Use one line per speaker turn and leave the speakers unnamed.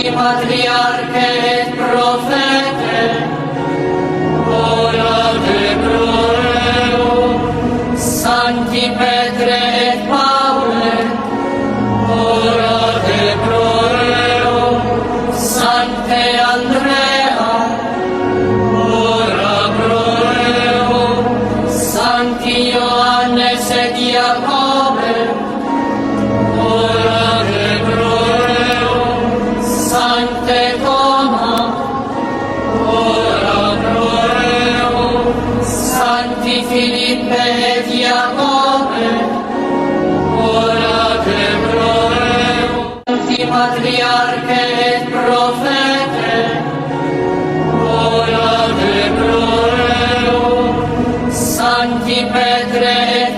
Patriarche et Prophete, ora te gloriam, Sancti Petre et Paule, ora te gloriam, Sancte Andrea, ora gloriam, Sancti Ioannes et Iacobe, ora te gloriam, Sancte Toma, ora gloriam, Sancti Filippe et Iacobe, ora te gloriam, Sancti Patriarche et Prophete, ora te gloriam, Sancti Petre et